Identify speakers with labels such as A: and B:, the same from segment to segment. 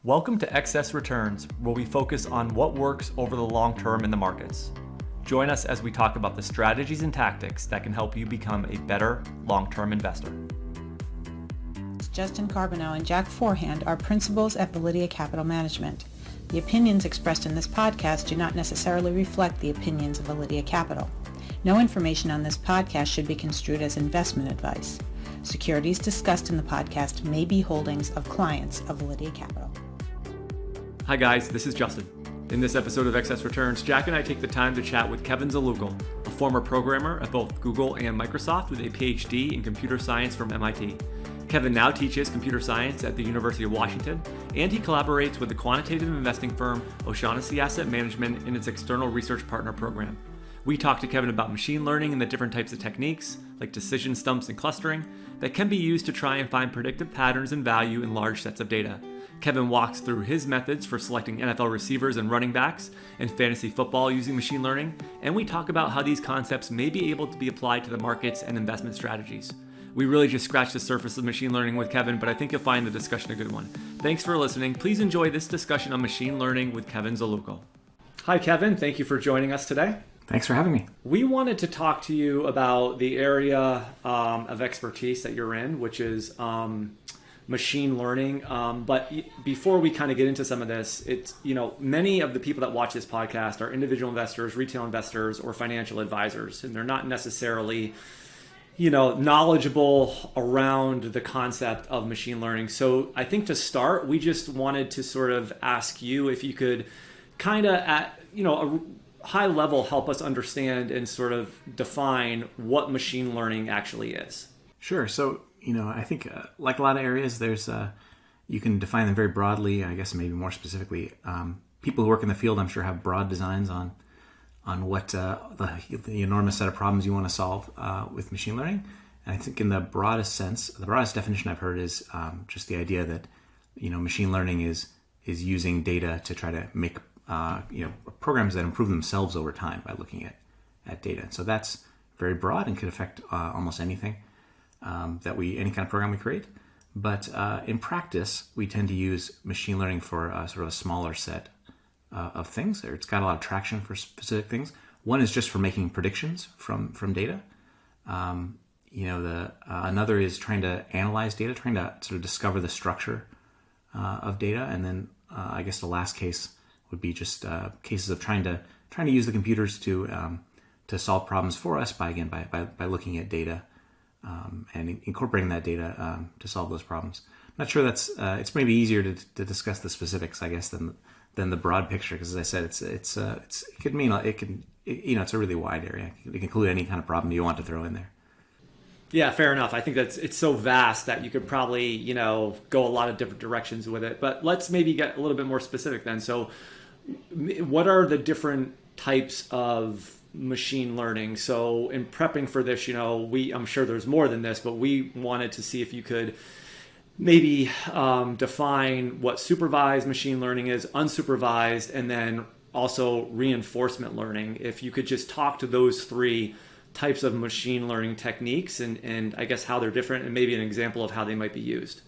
A: Welcome to Excess Returns, where we focus on what works over the long term in the markets. Join us as we talk about the strategies and tactics that can help you become a better long-term investor.
B: Justin Carbonell and Jack Forehand are principals at Validia Capital Management. The opinions expressed in this podcast do not necessarily reflect the opinions of Validia Capital. No information on this podcast should be construed as investment advice. Securities discussed in the podcast may be holdings of clients of Validia Capital.
A: Hi guys, this is Justin. In this episode of Excess Returns, Jack and I take the time to chat with Kevin Zatloukal, a former programmer at both Google and Microsoft with a Ph.D. in computer science from MIT. Kevin now teaches computer science at the University of Washington, and he collaborates with the quantitative investing firm O'Shaughnessy Asset Management in its external research partner program. We talk to Kevin about machine learning and the different types of techniques, like decision stumps and clustering, that can be used to try and find predictive patterns and value in large sets of data. Kevin walks through his methods for selecting NFL receivers and running backs and fantasy football using machine learning, and we talk about how these concepts may be able to be applied to the markets and investment strategies. We really just scratched the surface of machine learning with Kevin, but I think you'll find the discussion a good one. Thanks for listening. Please enjoy this discussion on machine learning with Kevin Zatloukal. Hi Kevin, thank you for joining us today.
C: Thanks for having me.
A: We wanted to talk to you about the area of expertise that you're in, which is machine learning. But before we kind of get into some of this, it's, many of the people that watch this podcast are individual investors, retail investors, or financial advisors, and they're not necessarily, knowledgeable around the concept of machine learning. So I think to start, we just wanted to sort of ask you if you could kind of at, a high level help us understand and sort of define what machine learning actually is.
C: Sure. So, I think like a lot of areas, there's you can define them very broadly. I guess maybe more specifically, people who work in the field, I'm sure, have broad designs on what the enormous set of problems you want to solve with machine learning. And I think in the broadest sense, the broadest definition I've heard is just the idea that machine learning is using data to try to make programs that improve themselves over time by looking at data. So that's very broad and could affect almost anything any kind of program we create. But in practice, we tend to use machine learning for sort of a smaller set of things. It's got a lot of traction for specific things. One is just for making predictions from data. Another is trying to analyze data, trying to sort of discover the structure of data. And then I guess the last case would be just cases of trying to use the computers to solve problems for us by looking at data and incorporating that data to solve those problems. I'm not sure that's it's maybe easier to discuss the specifics, I guess, than the broad picture, because as I said, it's a really wide area. It can include any kind of problem you want to throw in there.
A: Yeah, fair enough. I think it's so vast that you could probably, go a lot of different directions with it. But let's maybe get a little bit more specific then. So what are the different types of machine learning? So in prepping for this, I'm sure there's more than this, but we wanted to see if you could maybe define what supervised machine learning is, unsupervised, and then also reinforcement learning. If you could just talk to those three types of machine learning techniques and I guess how they're different and maybe an example of how they might be used.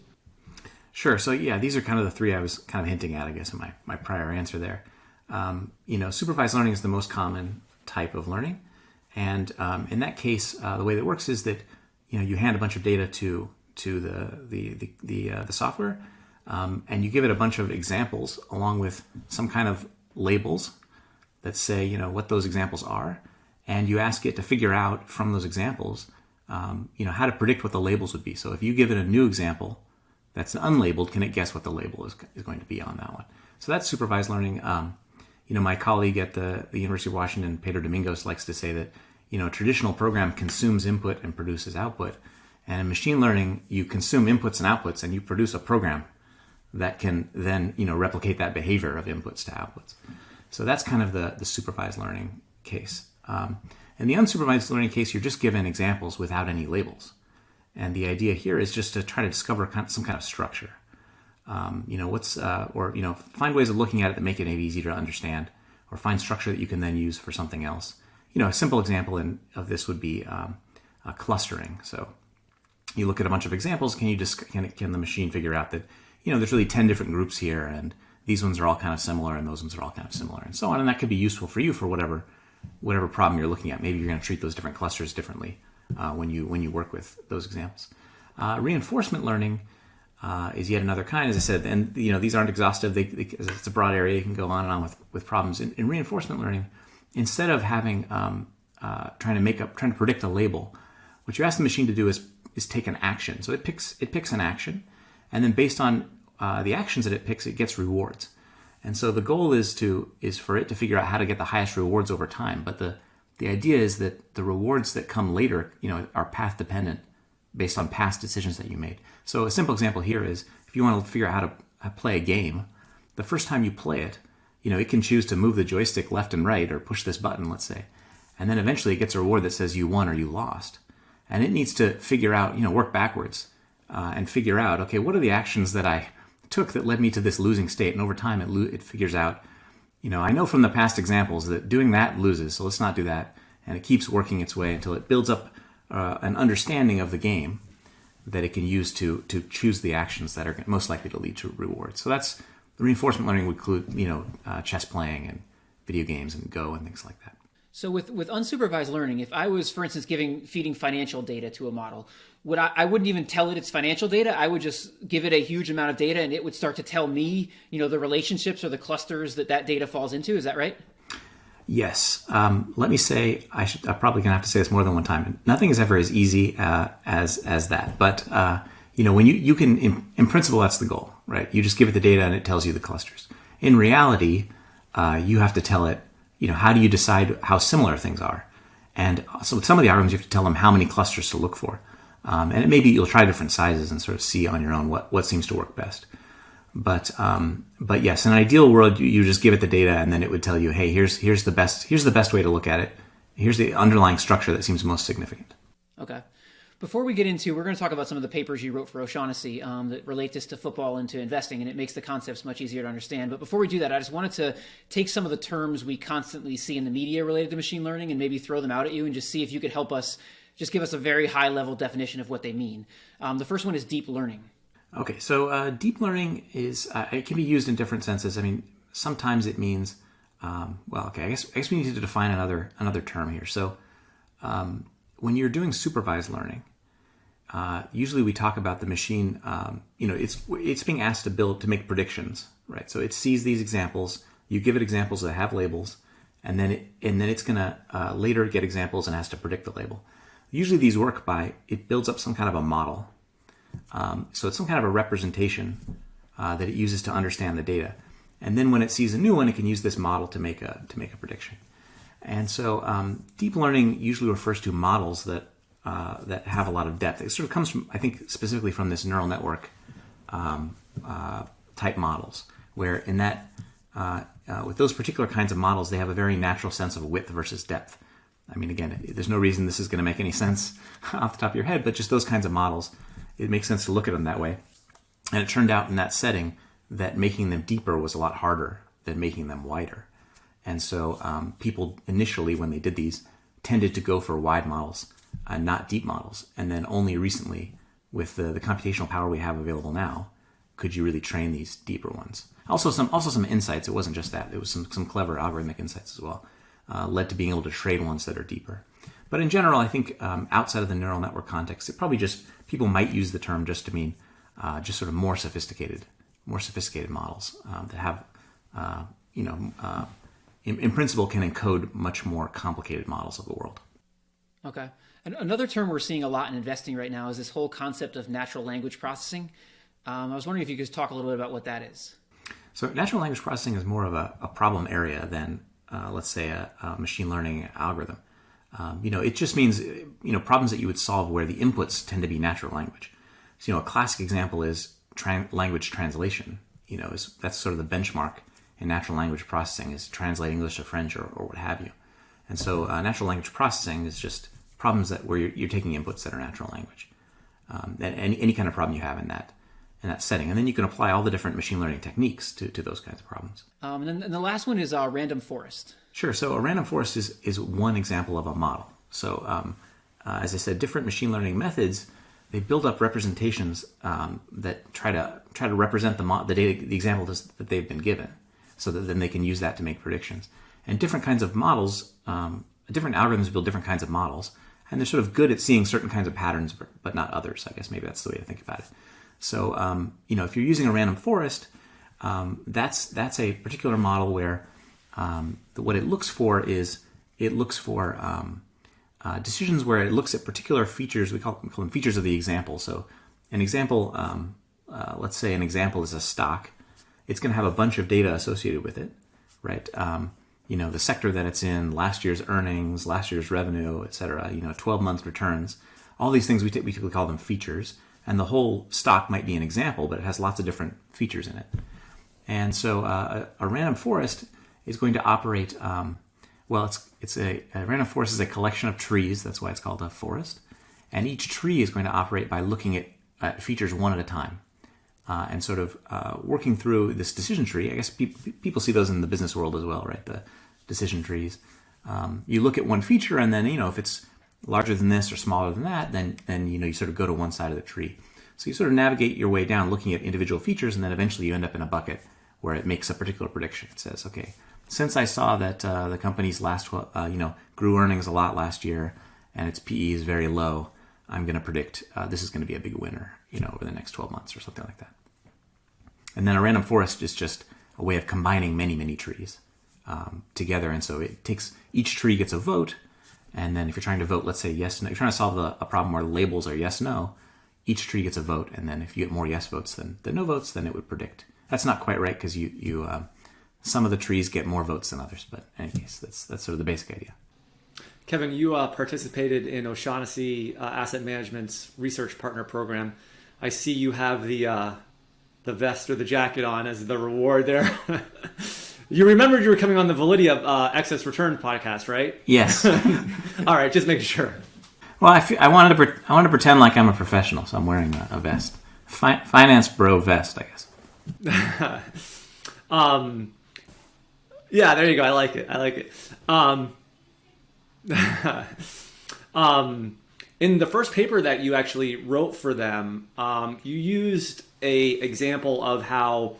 C: Sure. So yeah, these are kind of the three I was kind of hinting at, I guess, in my prior answer there. Supervised learning is the most common type of learning. And in that case, the way that it works is that, you hand a bunch of data to the software, and you give it a bunch of examples along with some kind of labels that say, what those examples are. And you ask it to figure out from those examples, how to predict what the labels would be. So if you give it a new example that's unlabeled, can it guess what the label is going to be on that one? So that's supervised learning. My colleague at the University of Washington, Pedro Domingos, likes to say that, a traditional program consumes input and produces output. And in machine learning, you consume inputs and outputs, and you produce a program that can then, replicate that behavior of inputs to outputs. So that's kind of the supervised learning case. In the unsupervised learning case, you're just given examples without any labels. And the idea here is just to try to discover some kind of structure. Find ways of looking at it that make it maybe easier to understand, or find structure that you can then use for something else. A simple example of this would be clustering. So you look at a bunch of examples. Can the machine figure out that there's really 10 different groups here, and these ones are all kind of similar, and those ones are all kind of similar, and so on. And that could be useful for you for whatever problem you're looking at. Maybe you're going to treat those different clusters differently when you work with those examples. Reinforcement learning is yet another kind, as I said, and these aren't exhaustive. It's a broad area. You can go on and on with problems. In reinforcement learning, instead of having trying to predict a label, what you ask the machine to do is take an action. So it picks an action, and then based on the actions that it picks, it gets rewards. And so the goal is for it to figure out how to get the highest rewards over time. But the idea is that the rewards that come later, are path dependent based on past decisions that you made. So a simple example here is if you want to figure out how to play a game, the first time you play it, it can choose to move the joystick left and right or push this button, let's say. And then eventually it gets a reward that says you won or you lost. And it needs to figure out, work backwards and figure out, okay, what are the actions that I took that led me to this losing state? And over time it figures out, I know from the past examples that doing that loses, so let's not do that. And it keeps working its way until it builds up an understanding of the game that it can use to choose the actions that are most likely to lead to rewards. So that's the reinforcement learning would include, chess playing and video games and Go and things like that.
D: So with unsupervised learning, if I was, for instance, feeding financial data to a model, I wouldn't even tell it it's financial data. I would just give it a huge amount of data, and it would start to tell me, the relationships or the clusters that data falls into. Is that right? Yes.
C: Let me say, I'm probably going to have to say this more than one time. Nothing is ever as easy as that. But, when you can, in principle, that's the goal, right? You just give it the data and it tells you the clusters. In reality, you have to tell it, how do you decide how similar things are? And so with some of the algorithms, you have to tell them how many clusters to look for. And maybe you'll try different sizes and sort of see on your own what seems to work best. But yes, in an ideal world, you just give it the data and then it would tell you, hey, here's the best way to look at it. Here's the underlying structure that seems most significant.
D: Okay. Before we get into, we're going to talk about some of the papers you wrote for O'Shaughnessy that relate this to football and to investing, and it makes the concepts much easier to understand. But before we do that, I just wanted to take some of the terms we constantly see in the media related to machine learning and maybe throw them out at you and just see if you could help us, just give us a very high level definition of what they mean. The first one is deep learning.
C: Okay, so deep learning is, it can be used in different senses. I mean, sometimes it means, I guess we need to define another term here. So when you're doing supervised learning, usually we talk about the machine, it's being asked to make predictions, right? So it sees these examples, you give it examples that have labels, and then it's going to later get examples and has to predict the label. Usually these work by, it builds up some kind of a model. So it's some kind of a representation that it uses to understand the data. And then when it sees a new one, it can use this model to make a prediction. And so deep learning usually refers to models that have a lot of depth. It sort of comes from, I think, specifically from this neural network type models, where in that, with those particular kinds of models, they have a very natural sense of width versus depth. I mean, again, there's no reason this is going to make any sense off the top of your head, but just those kinds of models, it makes sense to look at them that way. And it turned out in that setting that making them deeper was a lot harder than making them wider. And so people initially, when they did these, tended to go for wide models, not deep models. And then only recently, with the computational power we have available now, could you really train these deeper ones. Also some insights. It wasn't just that. It was some clever algorithmic insights as well, led to being able to train ones that are deeper. But in general, I think outside of the neural network context, it probably just, people might use the term just to mean just sort of more sophisticated models that have, in principle, can encode much more complicated models of the world.
D: Okay. And another term we're seeing a lot in investing right now is this whole concept of natural language processing. I was wondering if you could talk a little bit about what that is.
C: So natural language processing is more of a problem area than, let's say, a machine learning algorithm. It just means, problems that you would solve where the inputs tend to be natural language. So, a classic example is language translation. That's sort of the benchmark in natural language processing, is translating English to French or what have you. And so natural language processing is just problems where you're taking inputs that are natural language. Any kind of problem you have in that setting. And then you can apply all the different machine learning techniques to those kinds of problems.
D: And then the last one is random forest.
C: Sure. So a random forest is one example of a model. So as I said, different machine learning methods, they build up representations that try to represent the data, the example that they've been given, so that then they can use that to make predictions. And different kinds of models, different algorithms build different kinds of models, and they're sort of good at seeing certain kinds of patterns, but not others. I guess maybe that's the way to think about it. So if you're using a random forest, that's a particular model where what it looks for is decisions where it looks at particular features. We call them features of the example. So an example, let's say an example is a stock. It's going to have a bunch of data associated with it, right? The sector that it's in, last year's earnings, last year's revenue, et cetera, 12-month returns. All these things we typically call them features. And the whole stock might be an example, but it has lots of different features in it. And so a random forest is going to operate, a random forest is a collection of trees. That's why it's called a forest. And each tree is going to operate by looking at features one at a time. And sort of working through this decision tree. I guess people see those in the business world as well, right? The decision trees. You look at one feature, and then if it's larger than this or smaller than that, then you sort of go to one side of the tree. So you sort of navigate your way down, looking at individual features, and then eventually you end up in a bucket where it makes a particular prediction. It says, okay, since I saw that the company's grew earnings a lot last year, and its PE is very low, I'm going to predict this is going to be a big winner, over the next 12 months or something like that. And then a random forest is just a way of combining many, many trees together. And so it takes, each tree gets a vote. And then if you're trying to vote, let's say yes, no, you're trying to solve a problem where labels are yes, no, each tree gets a vote. And then if you get more yes votes than no votes, then it would predict. That's not quite right, because you some of the trees get more votes than others. But in any case, that's sort of the basic idea.
A: Kevin, you participated in O'Shaughnessy Asset Management's research partner program. I see you have the vest or the jacket on as the reward there. You remembered you were coming on the Validity of Excess Return podcast, right?
C: Yes.
A: All right, just making sure.
C: Well, I wanted to pretend like I'm a professional, so I'm wearing a vest, finance bro vest, I guess.
A: Yeah, there you go. I like it. In the first paper that you actually wrote for them, you used a example of how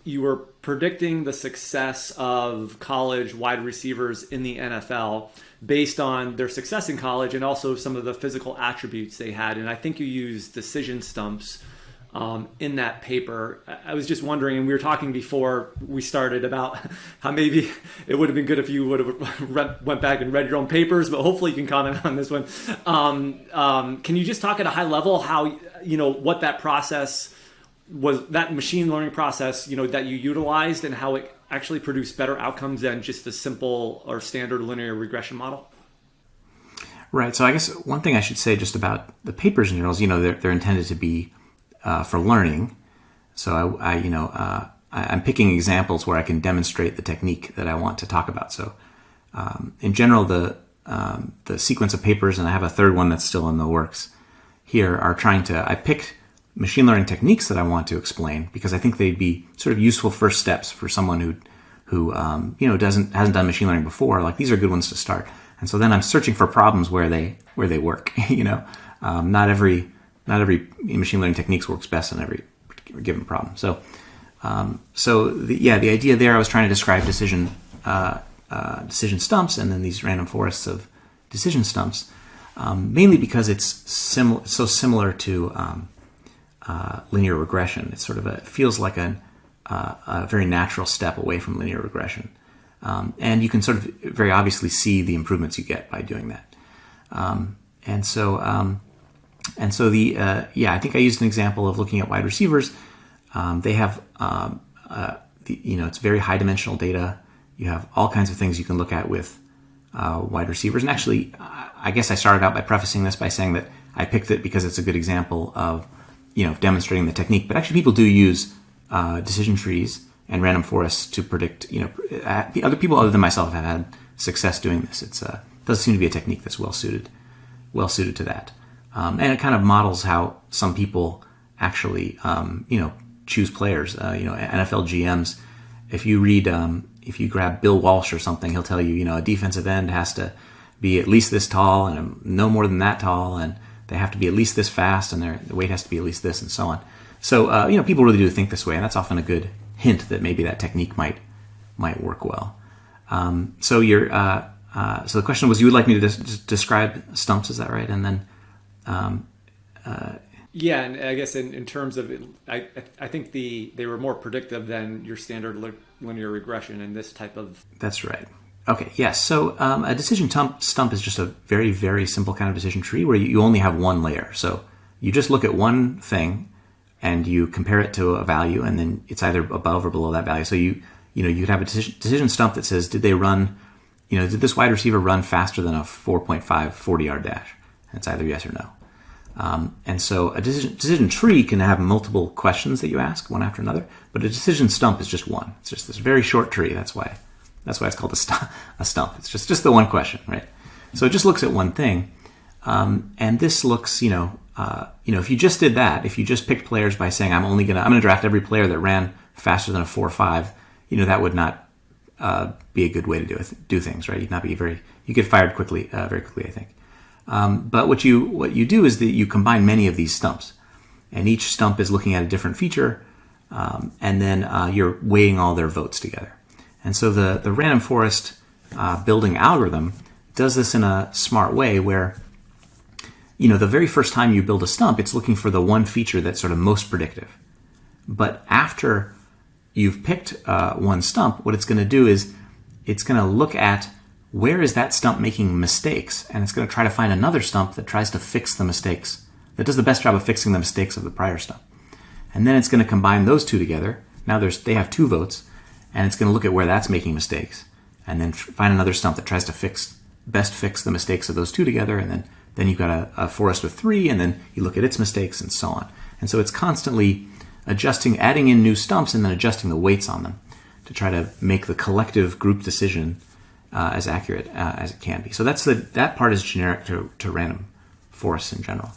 A: you were predicting the success of college wide receivers in the NFL based on their success in college and also some of the physical attributes they had. And I think you used decision stumps in that paper. I was just wondering, and we were talking before we started about how maybe it would have been good if you would have went back and read your own papers, but hopefully you can comment on this one. Can you just talk at a high level how, what that process was, that machine learning process, that you utilized, and how it actually produced better outcomes than just a simple or standard linear regression model?
C: Right. So I guess one thing I should say just about the papers in journals, they're intended to be for learning. So I'm picking examples where I can demonstrate the technique that I want to talk about. So in general, the sequence of papers, and I have a third one that's still in the works here, I picked machine learning techniques that I want to explain because I think they'd be sort of useful first steps for someone who hasn't done machine learning before. Like, these are good ones to start. And so then I'm searching for problems where they work. Not every machine learning techniques works best on every given problem. So the idea there, I was trying to describe decision stumps and then these random forests of decision stumps, mainly because it's so similar to linear regression. It's sort of it feels like a very natural step away from linear regression, and you can sort of very obviously see the improvements you get by doing that. I think I used an example of looking at wide receivers. They have, it's very high dimensional data. You have all kinds of things you can look at with wide receivers. And actually, I guess I started out by prefacing this by saying that I picked it because it's a good example of, demonstrating the technique. But actually, people do use decision trees and random forests to predict. The other people other than myself have had success doing this. It does seem to be a technique that's well suited to that. And it kind of models how some people actually, choose players. NFL GMs. If you grab Bill Walsh or something, he'll tell you, a defensive end has to be at least this tall and no more than that tall, and they have to be at least this fast, and the weight has to be at least this, and so on. So people really do think this way, and that's often a good hint that maybe that technique might work well. So the question was, you would like me to describe Stumps, is that right? And then
A: yeah, and I guess in terms of, I think they were more predictive than your standard linear regression in this type of.
C: That's right. Okay, yes. So a decision stump is just a very, very simple kind of decision tree where you only have one layer. So you just look at one thing and you compare it to a value, and then it's either above or below that value. So you'd have a decision stump that says, did this wide receiver run faster than a 4.5 40-yard dash? And it's either yes or no. And so a decision tree can have multiple questions that you ask one after another, but a decision stump is just one. It's just this very short tree. That's why it's called a stump. It's just the one question, right? So it just looks at one thing, and this looks, if you just did that, if you just picked players by saying I'm gonna draft every player that ran faster than a 4.5, that would not be a good way to do things, right? You get fired quickly, very quickly, I think. But what you do is that you combine many of these stumps, and each stump is looking at a different feature, and then you're weighing all their votes together. And so the random forest building algorithm does this in a smart way where, the very first time you build a stump, it's looking for the one feature that's sort of most predictive. But after you've picked one stump, what it's going to do is it's going to look at where is that stump making mistakes, and it's going to try to find another stump that tries to fix the mistakes, that does the best job of fixing the mistakes of the prior stump. And then it's going to combine those two together. Now they have two votes, and it's going to look at where that's making mistakes, and then find another stump that tries to best fix the mistakes of those two together, and then you've got a forest with three, and then you look at its mistakes, and so on. And so it's constantly adjusting, adding in new stumps, and then adjusting the weights on them to try to make the collective group decision as accurate as it can be. So that part is generic to random forests in general.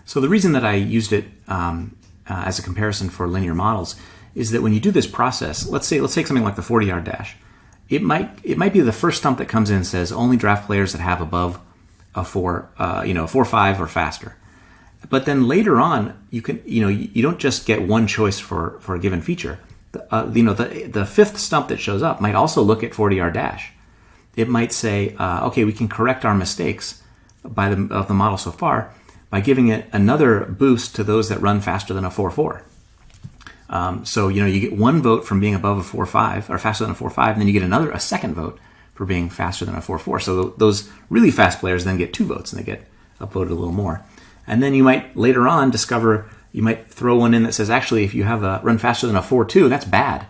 C: So the reason that I used it as a comparison for linear models is that when you do this process, let's take something like the 40-yard dash. It might be the first stump that comes in and says only draft players that have above a 4.5 or faster. But then later on, you don't just get one choice for a given feature. The fifth stump that shows up might also look at 40-yard dash. It might say, okay, we can correct our mistakes of the model so far by giving it another boost to those that run faster than a 4.4. So you get one vote from being above a 4.5 or faster than a 4.5, and then you get a second vote for being faster than a 4.4. So those really fast players then get 2 votes, and they get upvoted a little more. And then you might later on discover, you might throw one in that says, actually, if you have a run faster than a 4.2, that's bad.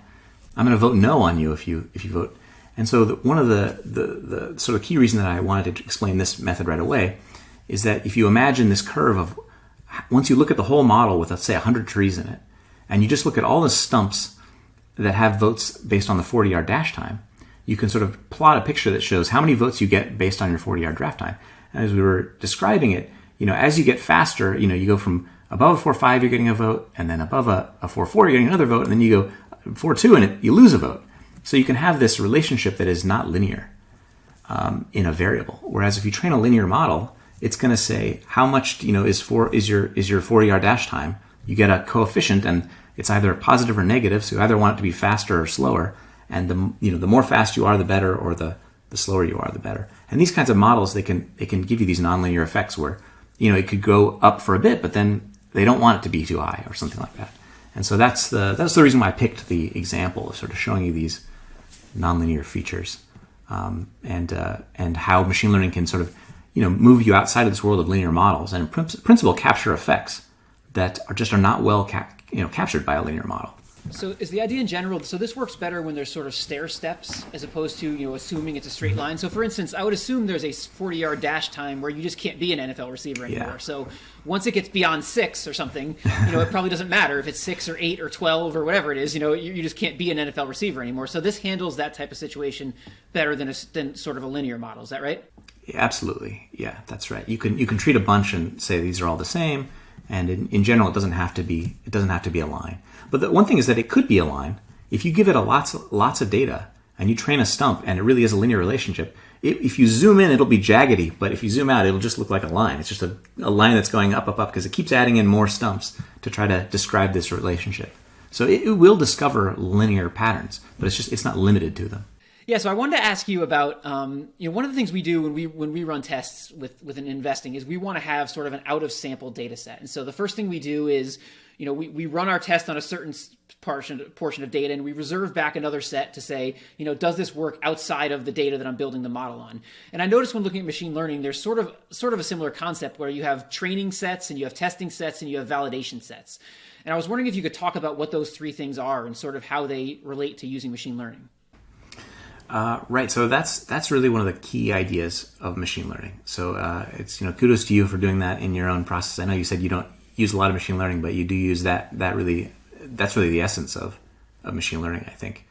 C: I'm going to vote no on you if you vote. And so one of the sort of key reason that I wanted to explain this method right away is that if you imagine this curve of, once you look at the whole model with, let's say, 100 trees in it, and you just look at all the stumps that have votes based on the 40-yard dash time, you can sort of plot a picture that shows how many votes you get based on your 40-yard draft time. And as we were describing it, as you get faster, you go from above a 4.5, you're getting a vote, and then above a 4.4, you're getting another vote, and then you go 4.2, and you lose a vote. So you can have this relationship that is not linear in a variable. Whereas if you train a linear model, it's going to say how much is your 40-yard dash time. You get a coefficient, and it's either positive or negative. So you either want it to be faster or slower. And the more fast you are, the better, or the slower you are, the better. And these kinds of models, they can give you these nonlinear effects where it could go up for a bit, but then they don't want it to be too high or something like that. And so that's the reason why I picked the example of sort of showing you these nonlinear features, and how machine learning can sort of move you outside of this world of linear models and in principle capture effects that are not well captured by a linear model.
D: So is the idea in general, so this works better when there's sort of stair steps as opposed to, assuming it's a straight line. So for instance, I would assume there's a 40-yard dash time where you just can't be an NFL receiver anymore.
C: Yeah.
D: So once it gets beyond 6 or something, it probably doesn't matter if it's 6 or 8 or 12 or whatever it is, you just can't be an NFL receiver anymore. So this handles that type of situation better than sort of a linear model. Is that right?
C: Yeah, absolutely. Yeah, that's right. You can treat a bunch and say these are all the same. And in general, it doesn't have to be a line. But the one thing is that it could be a line. If you give it lots of data and you train a stump and it really is a linear relationship, if you zoom in, it'll be jaggedy, but if you zoom out, it'll just look like a line. It's just a line that's going up, because it keeps adding in more stumps to try to describe this relationship. So it will discover linear patterns, but it's not limited to them.
D: Yeah, so I wanted to ask you about one of the things we do when we run tests with an investing is we want to have sort of an out of sample data set. And so the first thing we do is we run our test on a certain portion of data, and we reserve back another set to say, does this work outside of the data that I'm building the model on? And I noticed when looking at machine learning, there's sort of a similar concept where you have training sets and you have testing sets and you have validation sets. And I was wondering if you could talk about what those three things are and sort of how they relate to using machine learning.
C: Right. So that's really one of the key ideas of machine learning. So it's kudos to you for doing that in your own process. I know you said you don't use a lot of machine learning, but you do use that's really the essence of machine learning, I think.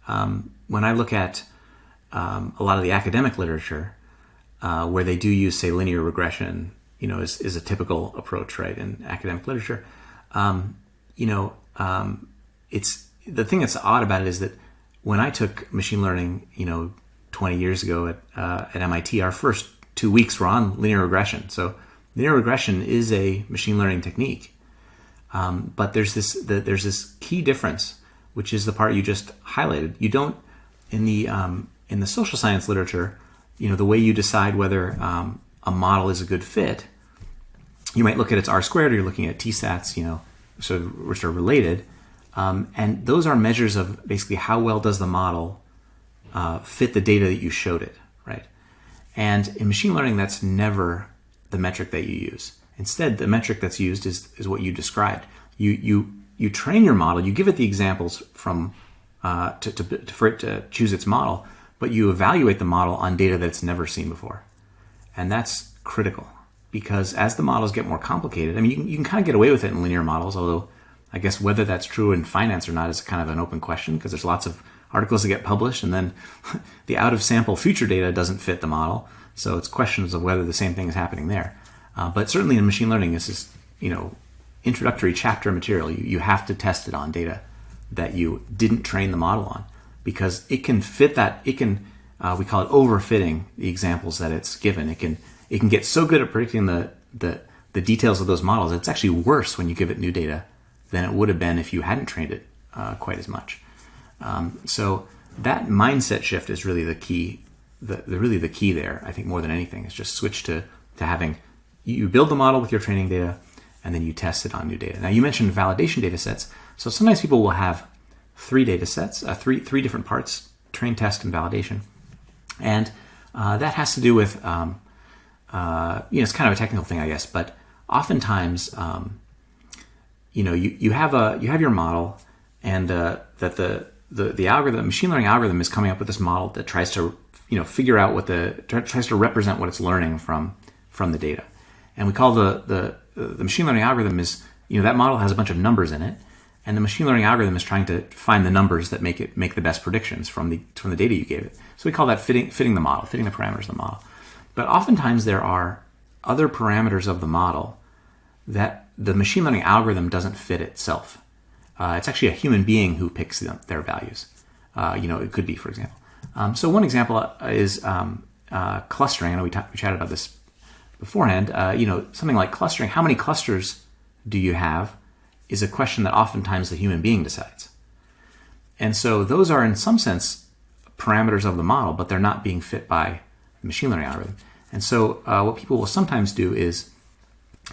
C: When I look at a lot of the academic literature, where they do use, say, linear regression, is a typical approach, right, in academic literature. It's the thing that's odd about it is that when I took machine learning, 20 years ago at MIT, our first 2 weeks were on linear regression. So linear regression is a machine learning technique, but there's this key difference, which is the part you just highlighted. You don't in the social science literature, the way you decide whether a model is a good fit, you might look at its R squared, or you're looking at t-stats, which are related. And those are measures of basically how well does the model fit the data that you showed it, right? And in machine learning, that's never the metric that you use. Instead, the metric that's used is what you described. You train your model, you give it the examples for it to choose its model, but you evaluate the model on data that it's never seen before. And that's critical, because as the models get more complicated, I mean, you can kind of get away with it in linear models, although I guess whether that's true in finance or not is kind of an open question, because there's lots of articles that get published and then the out of sample future data doesn't fit the model. So it's questions of whether the same thing is happening there. But certainly in machine learning, this is, introductory chapter material. You have to test it on data that you didn't train the model on, because it can fit that. It can, we call it overfitting the examples that it's given. It can get so good at predicting the details of those models. It's actually worse when you give it new data than it would have been if you hadn't trained it quite as much. So that mindset shift is really the key. The key there, I think, more than anything, is just switch to having, you build the model with your training data, and then you test it on new data. Now, you mentioned validation data sets. So sometimes people will have three data sets, three different parts: train, test, and validation. And that has to do with, it's kind of a technical thing, I guess, but oftentimes, you have your model, and that the algorithm, machine learning algorithm, is coming up with this model that tries to figure out tries to represent what it's learning from the data. And we call the machine learning algorithm is, that model has a bunch of numbers in it, and the machine learning algorithm is trying to find the numbers that make the best predictions from the data you gave it. So we call that fitting the model, fitting the parameters of the model. But oftentimes there are other parameters of the model that the machine learning algorithm doesn't fit itself. It's actually a human being who picks their values. It could be, for example. So one example is clustering. I know we chatted about this beforehand. Something like clustering. How many clusters do you have is a question that oftentimes the human being decides. And so those are, in some sense, parameters of the model, but they're not being fit by the machine learning algorithm. And so what people will sometimes do is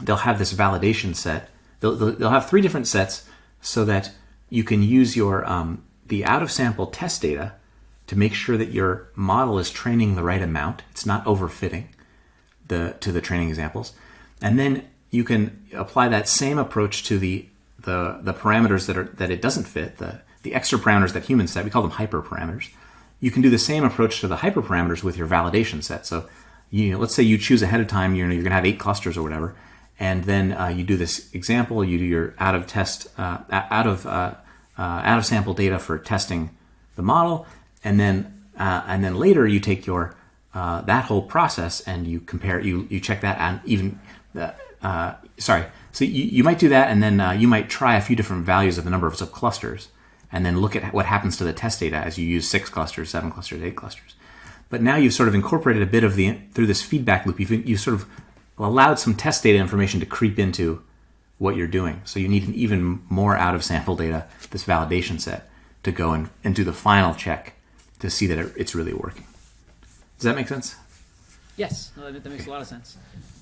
C: they'll have this validation set. They'll have three different sets so that you can use your the out of sample test data to make sure that your model is training the right amount. It's not overfitting to the training examples. And then you can apply that same approach to the parameters that it doesn't fit, the extra parameters that humans set. We call them hyperparameters. You can do the same approach to the hyperparameters with your validation set. So let's say you choose ahead of time, you're going to have 8 clusters or whatever, and then you do this example, you do your out of sample data for testing the model, and then later you take your that whole process and you compare, you check that, and even so you might do that, and then you might try a few different values of the number of subclusters, and then look at what happens to the test data as you use 6 clusters, 7 clusters, 8 clusters. But now you've sort of incorporated a bit of through this feedback loop, you've sort of allowed some test data information to creep into what you're doing. So you need even more out of sample data, this validation set, to go and do the final check to see that it's really working. Does that make sense?
D: Yes, no, that makes a lot of sense.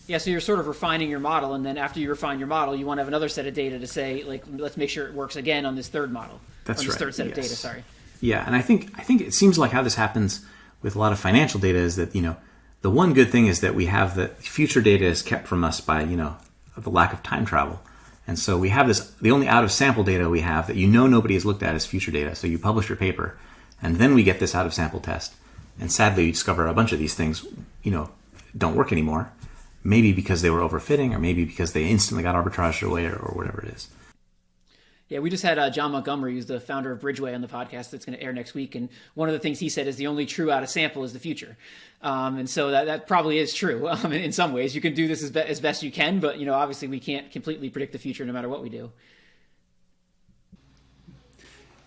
D: Yeah, so you're sort of refining your model, and then after you refine your model, you want to have another set of data to say, like, let's make sure it works again on this third model.
C: That's
D: on this
C: right.
D: third set
C: Yes.
D: of data, sorry.
C: Yeah, and I think it seems like how this happens with a lot of financial data is that, the one good thing is that we have the future data is kept from us by, the lack of time travel. And so we have the only out of sample data we have that nobody has looked at is future data. So you publish your paper, and then we get this out of sample test. And sadly, you discover a bunch of these things, don't work anymore. Maybe because they were overfitting, or maybe because they instantly got arbitraged away, or whatever it is.
D: Yeah, we just had John Montgomery, who's the founder of Bridgeway, on the podcast that's going to air next week. And one of the things he said is the only true out of sample is the future. And so that probably is true in some ways. You can do this as best you can, but obviously we can't completely predict the future no matter what we do.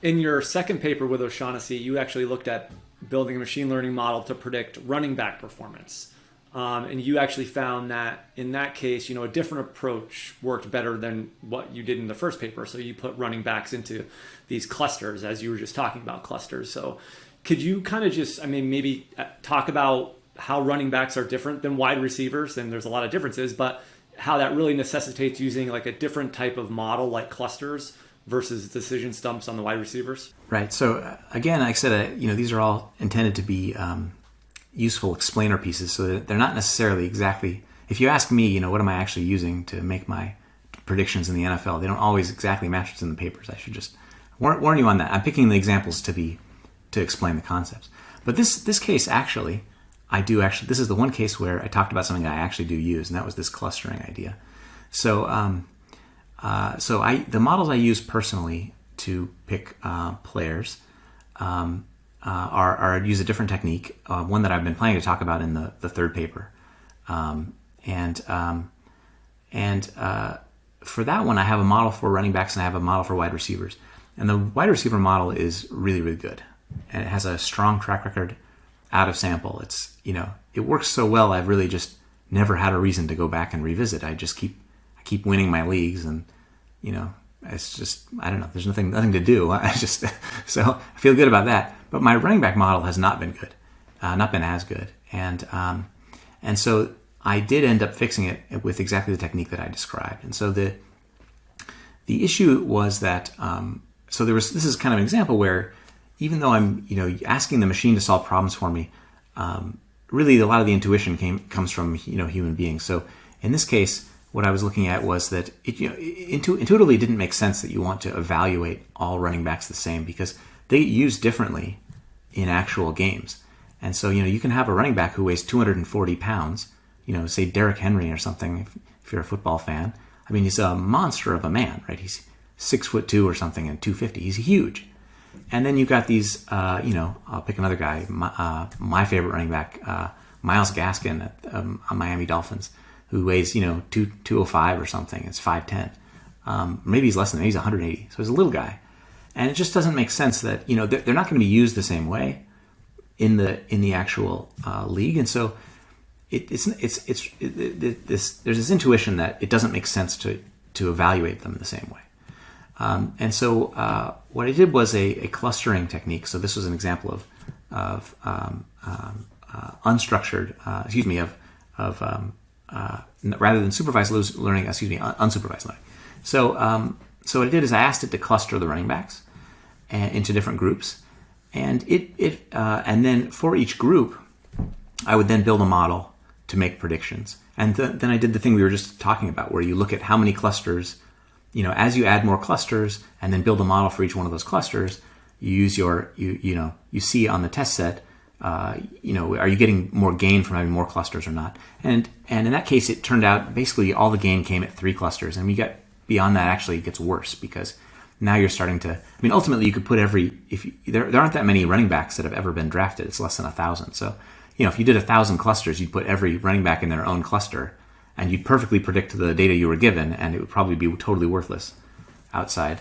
A: In your second paper with O'Shaughnessy, you actually looked at building a machine learning model to predict running back performance. And you actually found that in that case, a different approach worked better than what you did in the first paper. So you put running backs into these clusters, as you were just talking about clusters. So could you kind of just, maybe talk about how running backs are different than wide receivers? And there's a lot of differences, but how that really necessitates using like a different type of model like clusters versus decision stumps on the wide receivers?
C: Right. So again, like I said, these are all intended to be useful explainer pieces, so that they're not necessarily exactly, if you ask me, what am I actually using to make my predictions in the NFL, they don't always exactly match what's in the papers. I should just warn you on that. I'm picking the examples to explain the concepts. But this case actually, this is the one case where I talked about something I actually do use, and that was this clustering idea. So the models I use personally to pick players use a different technique, one that I've been planning to talk about in the third paper. For that one, I have a model for running backs and I have a model for wide receivers. And the wide receiver model is really, really good. And it has a strong track record out of sample. It works so well, I've really just never had a reason to go back and revisit. I keep winning my leagues, and it's just, I don't know, there's nothing to do. So I feel good about that. But my running back model has not been good, not been as good. And so I did end up fixing it with exactly the technique that I described. And so the issue was that, this is kind of an example where even though I'm, asking the machine to solve problems for me, really a lot of the intuition comes from, human beings. So in this case, what I was looking at was that it intuitively didn't make sense that you want to evaluate all running backs the same, because they get used differently in actual games. And so, you can have a running back who weighs 240 pounds, say Derrick Henry or something, if you're a football fan. He's a monster of a man, right? He's 6'2" or something and 250. He's huge. And then you've got these, I'll pick another guy, my favorite running back, Myles Gaskin at Miami Dolphins, who weighs, 205 or something. It's 5'10". Maybe he's less than that. He's 180. So he's a little guy. And it just doesn't make sense that, they're not going to be used the same way in the actual league. And so there's this intuition that it doesn't make sense to evaluate them the same way. And so what I did was a clustering technique. So this was an example of unstructured, rather than supervised learning, unsupervised learning. So what I did is I asked it to cluster the running backs into different groups, and and then for each group, I would then build a model to make predictions. And then I did the thing we were just talking about, where you look at how many clusters, as you add more clusters, and then build a model for each one of those clusters. You use you see on the test set, are you getting more gain from having more clusters or not? And in that case, it turned out basically all the gain came at 3 clusters, and when you get beyond that, actually it gets worse, because now you're starting to, ultimately you could put there aren't that many running backs that have ever been drafted. It's less than 1,000. So, if you did 1,000 clusters, you'd put every running back in their own cluster, and you'd perfectly predict the data you were given, and it would probably be totally worthless outside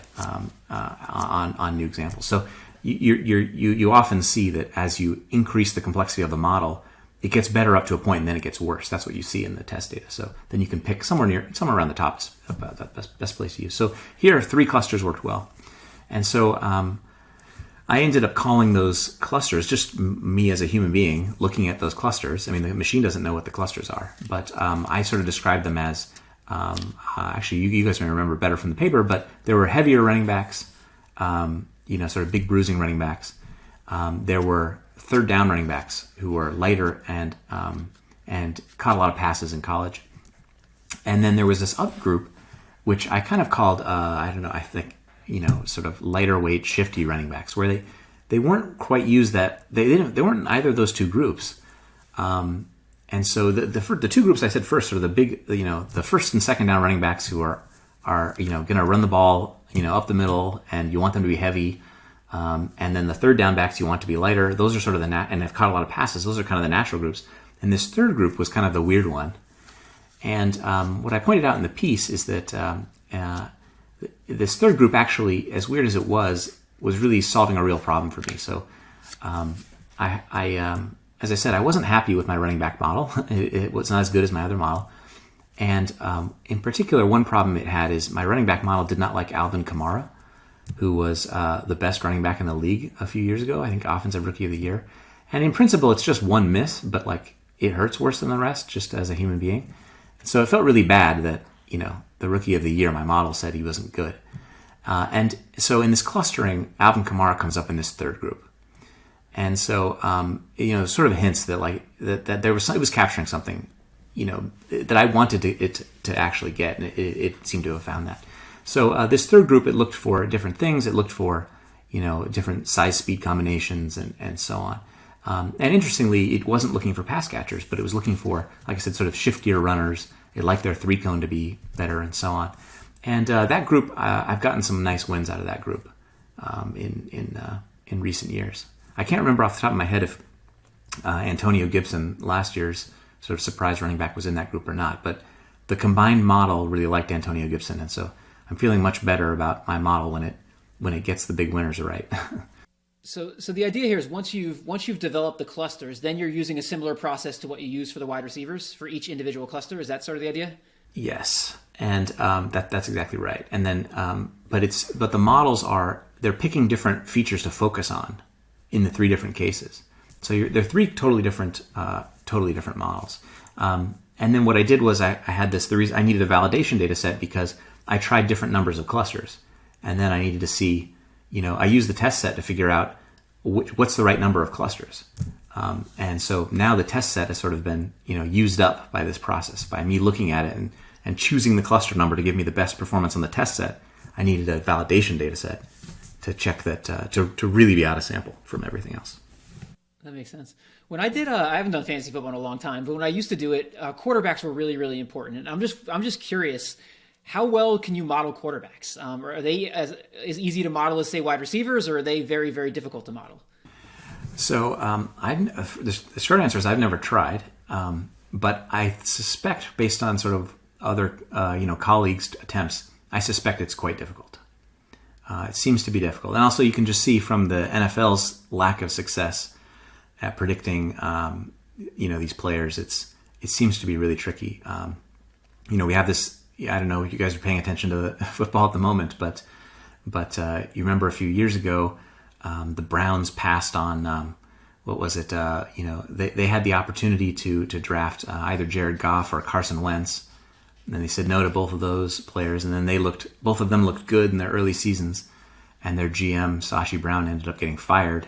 C: on new examples. So, you often see that as you increase the complexity of the model, it gets better up to a point and then it gets worse. That's what you see in the test data. So then you can pick somewhere around the top is about the best place to use. So here, 3 clusters worked well. And so I ended up calling those clusters, just me as a human being looking at those clusters. I mean, the machine doesn't know what the clusters are, but I sort of described them as, actually, you guys may remember better from the paper, but there were heavier running backs, sort of big bruising running backs. There were third down running backs who were lighter and caught a lot of passes in college. And then there was this other group, which I kind of called, I think, sort of lighter weight, shifty running backs, where they weren't quite used that, they weren't in either of those 2 groups. And so the 2 groups I said first are the big, the first and second down running backs who are going to run the ball, up the middle, and you want them to be heavy. And then the third down backs you want to be lighter. Those are sort of and have caught a lot of passes. Those are kind of the natural groups. And this third group was kind of the weird one. And what I pointed out in the piece is that this third group actually, as weird as it was really solving a real problem for me. So as I said, I wasn't happy with my running back model. It was not as good as my other model. And in particular, one problem it had is my running back model did not like Alvin Kamara, who was the best running back in the league a few years ago, I think Offensive Rookie of the Year. And in principle, it's just one miss, but it hurts worse than the rest, just as a human being. So it felt really bad that, the Rookie of the Year, my model said he wasn't good. And so in this clustering, Alvin Kamara comes up in this third group. And so, sort of hints that that there was, it was capturing something, that I wanted it to actually get, and it seemed to have found that. So this third group, it looked for different things. It looked for, different size-speed combinations and so on. And interestingly, it wasn't looking for pass catchers, but it was looking for, like I said, sort of shiftier runners. It liked their 3-cone to be better and so on. And that group, I've gotten some nice wins out of that group in recent years. I can't remember off the top of my head if Antonio Gibson, last year's sort of surprise running back, was in that group or not. But the combined model really liked Antonio Gibson, and so I'm feeling much better about my model when it gets the big winners right.
D: So the idea here is once you've developed the clusters, then you're using a similar process to what you use for the wide receivers for each individual cluster. Is that sort of the idea?
C: Yes, and that's exactly right. And then, but the models they're picking different features to focus on in the 3 different cases. So they're 3 totally different models. And then what I did was I had this. The reason I needed a validation data set because I tried different numbers of clusters, and then I needed to see. I used the test set to figure out what's the right number of clusters. And so now the test set has sort of been, used up by this process, by me looking at it and choosing the cluster number to give me the best performance on the test set. I needed a validation data set to check that, to really be out of sample from everything else.
D: That makes sense. When I did, I haven't done fantasy football in a long time, but when I used to do it, quarterbacks were really, really important. And I'm just curious, how well can you model quarterbacks? Are they as easy to model as, say, wide receivers, or are they very, very difficult to model?
C: So the short answer is I've never tried, but I suspect, based on sort of other colleagues' attempts, I suspect it's quite difficult. It seems to be difficult, and also you can just see from the NFL's lack of success at predicting these players. It seems to be really tricky. We have this. I don't know if you guys are paying attention to football at the moment, but you remember a few years ago, the Browns passed on, what was it? They had the opportunity to draft either Jared Goff or Carson Wentz, and then they said no to both of those players, and then both of them looked good in their early seasons, and their GM, Sashi Brown, ended up getting fired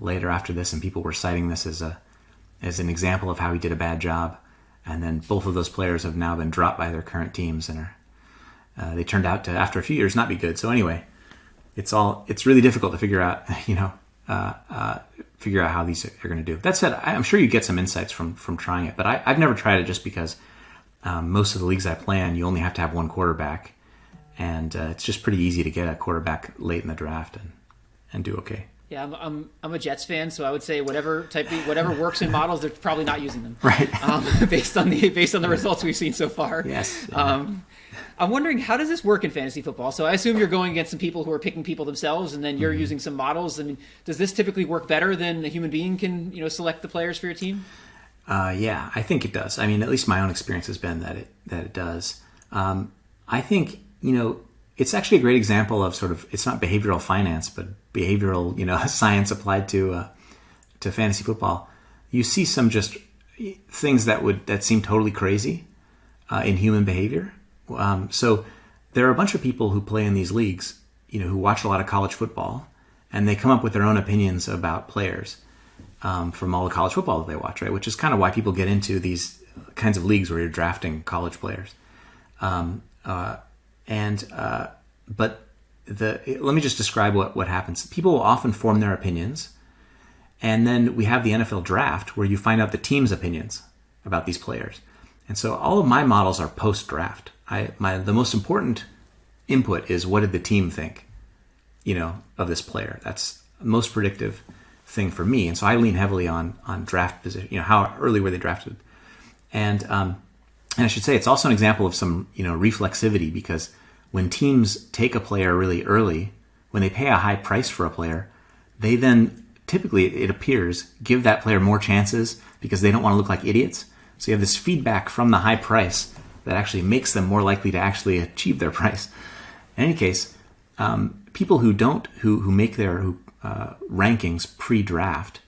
C: later after this, and people were citing this as an example of how he did a bad job. And then both of those players have now been dropped by their current teams, and they turned out to, after a few years, not be good. So anyway, it's really difficult to figure out, how these are going to do. That said, I'm sure you get some insights from trying it, but I've never tried it just because most of the leagues I play in, you only have to have one quarterback, and it's just pretty easy to get a quarterback late in the draft and do okay.
D: Yeah, I'm a Jets fan, so I would say whatever works in models, they're probably not using them.
C: Right.
D: Based on the results we've seen so far.
C: Yes.
D: I'm wondering, how does this work in fantasy football? So I assume you're going against some people who are picking people themselves, and then you're using some models. I mean, does this typically work better than a human being can, select the players for your team?
C: Yeah, I think it does. I mean, at least my own experience has been that it does. I think, it's actually a great example of sort of, it's not behavioral finance, but behavioral, science applied to fantasy football. You see some just things that seem totally crazy in human behavior. So there are a bunch of people who play in these leagues, who watch a lot of college football, and they come up with their own opinions about players from all the college football that they watch, right? Which is kind of why people get into these kinds of leagues where you're drafting college players. But let me just describe what happens. People will often form their opinions, and then we have the NFL draft where you find out the team's opinions about these players. And so all of my models are post-draft. The most important input is, what did the team think, of this player? That's the most predictive thing for me. And so I lean heavily on draft position, how early were they drafted? And I should say it's also an example of some, reflexivity, because when teams take a player really early, when they pay a high price for a player, they then typically, it appears, give that player more chances because they don't want to look like idiots. So you have this feedback from the high price that actually makes them more likely to actually achieve their price. In any case, people who make their rankings pre-draft,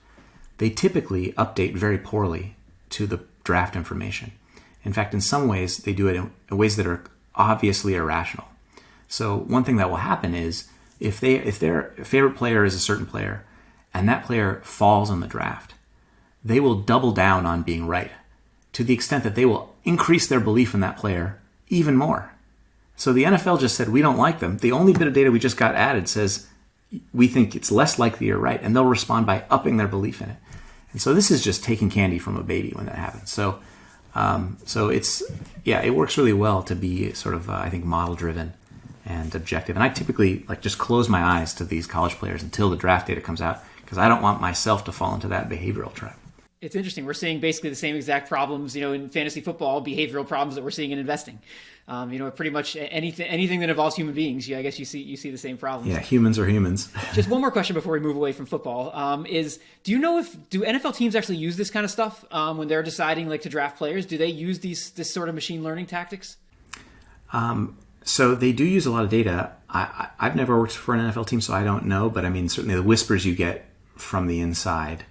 C: they typically update very poorly to the draft information. In fact, in some ways, they do it in ways that are obviously irrational. So one thing that will happen is, if their favorite player is a certain player, and that player falls in the draft, they will double down on being right, to the extent that they will increase their belief in that player even more. So the NFL just said, we don't like them. The only bit of data we just got added says, we think it's less likely you're right, and they'll respond by upping their belief in it. And so this is just taking candy from a baby when that happens. So it works really well to be sort of, I think, model-driven and objective. And I typically just close my eyes to these college players until the draft data comes out, because I don't want myself to fall into that behavioral trap.
D: It's interesting. We're seeing basically the same exact problems, in fantasy football, behavioral problems that we're seeing in investing. Pretty much anything that involves human beings, I guess you see the same problems.
C: Yeah, humans are humans.
D: Just one more question before we move away from football is, do NFL teams actually use this kind of stuff when they're deciding to draft players? Do they use this sort of machine learning tactics?
C: So they do use a lot of data. I've never worked for an NFL team, so I don't know. But I mean, certainly the whispers you get from the inside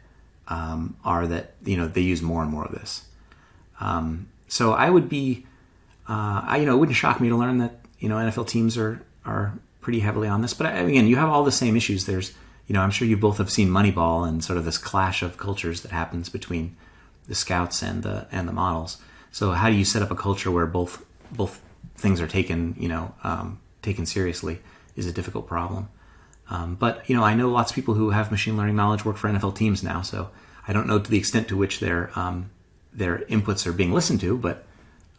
C: are that they use more and more of this. So I would be, it wouldn't shock me to learn that NFL teams are pretty heavily on this. But again, you have all the same issues. There's, I'm sure you both have seen Moneyball and sort of this clash of cultures that happens between the scouts and the models. So how do you set up a culture where both things are taken seriously is a difficult problem. But I know lots of people who have machine learning knowledge work for NFL teams now, so I don't know to the extent to which their inputs are being listened to, but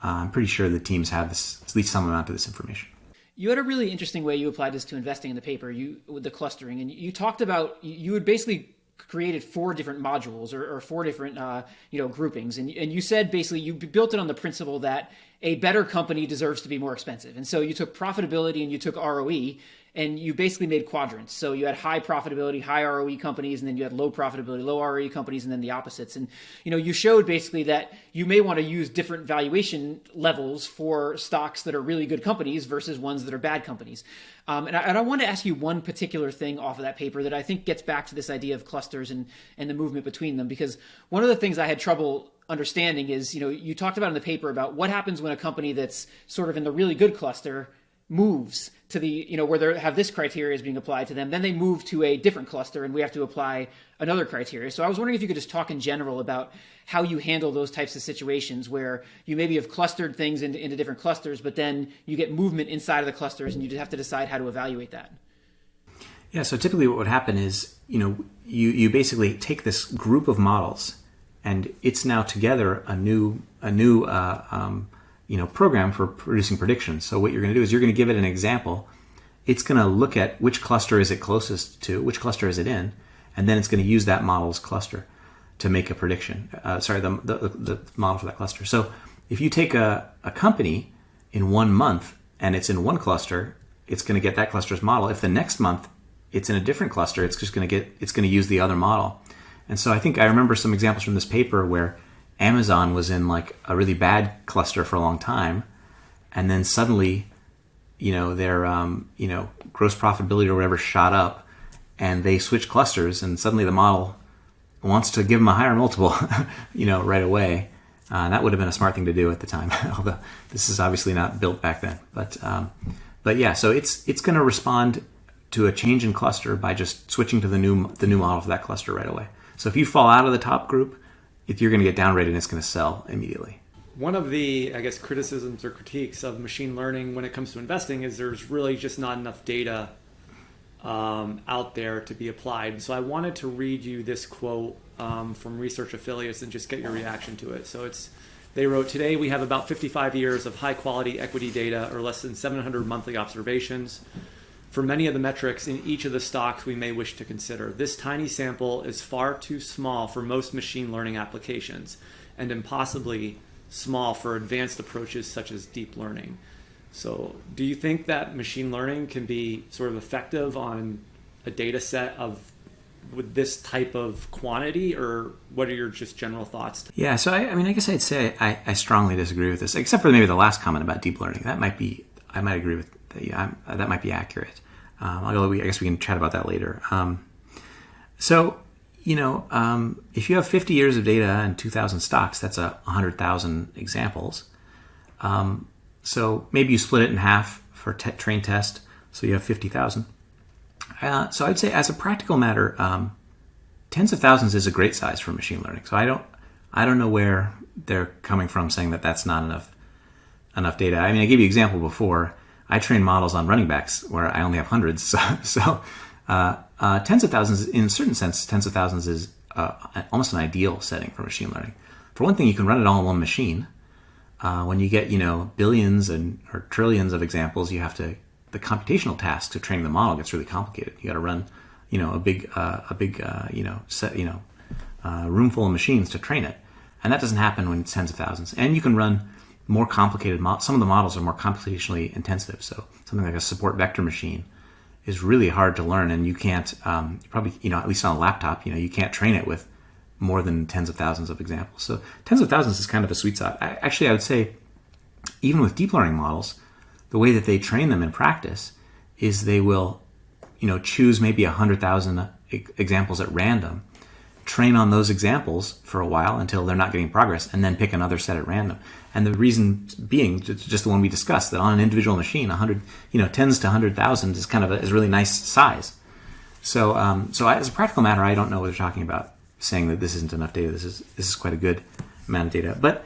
C: I'm pretty sure the teams have at least some amount of this information.
D: You had a really interesting way you applied this to investing in the paper, with the clustering, and you talked about, you had basically created 4 different modules or 4 different groupings, and you said basically you built it on the principle that a better company deserves to be more expensive, and so you took profitability and you took ROE, and you basically made quadrants. So you had high profitability, high ROE companies, and then you had low profitability, low ROE companies, and then the opposites. And you showed basically that you may want to use different valuation levels for stocks that are really good companies versus ones that are bad companies. And I want to ask you one particular thing off of that paper that I think gets back to this idea of clusters and the movement between them, because one of the things I had trouble understanding is, you talked about in the paper about what happens when a company that's sort of in the really good cluster moves to the, where they have this criteria is being applied to them, then they move to a different cluster and we have to apply another criteria. So I was wondering if you could just talk in general about how you handle those types of situations where you maybe have clustered things into different clusters, but then you get movement inside of the clusters and you just have to decide how to evaluate that.
C: Yeah, so typically what would happen is, you basically take this group of models and it's now together a new program for producing predictions. So what you're going to do is you're going to give it an example. It's going to look at which cluster is it closest to, which cluster is it in, and then it's going to use that model's cluster to make a prediction. The model for that cluster. So if you take a company in 1 month and it's in one cluster, it's going to get that cluster's model. If the next month it's in a different cluster, it's going to use the other model. And so I think I remember some examples from this paper where Amazon was in like a really bad cluster for a long time, and then suddenly, their gross profitability or whatever shot up, and they switched clusters, and suddenly the model wants to give them a higher multiple, right away. That would have been a smart thing to do at the time, although this is obviously not built back then. But yeah, so it's going to respond to a change in cluster by just switching to the new model for that cluster right away. So if you fall out of the top group, you're going to get downrated and it's going to sell immediately.
A: One of the, I guess, criticisms or critiques of machine learning when it comes to investing is there's really just not enough data out there to be applied. So I wanted to read you this quote from Research Affiliates and just get your reaction to it. So they wrote, "Today we have about 55 years of high quality equity data, or less than 700 monthly observations. For many of the metrics in each of the stocks we may wish to consider, this tiny sample is far too small for most machine learning applications, and impossibly small for advanced approaches such as deep learning." So do you think that machine learning can be sort of effective on a data set with this type of quantity, or what are your just general thoughts?
C: Yeah, so I guess I'd say I strongly disagree with this, except for maybe the last comment about deep learning. I might agree with that. That might be accurate. Although I guess we can chat about that later. If you have 50 years of data and 2,000 stocks, that's 100,000 examples. So maybe you split it in half for train test, so you have 50,000. So I'd say, as a practical matter, tens of thousands is a great size for machine learning. So I don't know where they're coming from saying that that's not enough data. I mean, I gave you an example before. I train models on running backs where I only have hundreds. So tens of thousands, in a certain sense, tens of thousands is almost an ideal setting for machine learning. For one thing, you can run it all on one machine. When you get billions or trillions of examples, the computational task to train the model gets really complicated. You got to run a big room full of machines to train it, and that doesn't happen when it's tens of thousands. And you can run more complicated models. Some of the models are more computationally intensive. So something like a support vector machine is really hard to learn, and you can't probably at least on a laptop you can't train it with more than tens of thousands of examples. So tens of thousands is kind of a sweet spot. I would say even with deep learning models, the way that they train them in practice is they will choose maybe 100,000 examples at random, train on those examples for a while until they're not getting progress, and then pick another set at random. And the reason being just the one we discussed, that on an individual machine, 10s to 100,000 is kind of is a really nice size. So as a practical matter, I don't know what they're talking about, saying that this isn't enough data. This is quite a good amount of data. But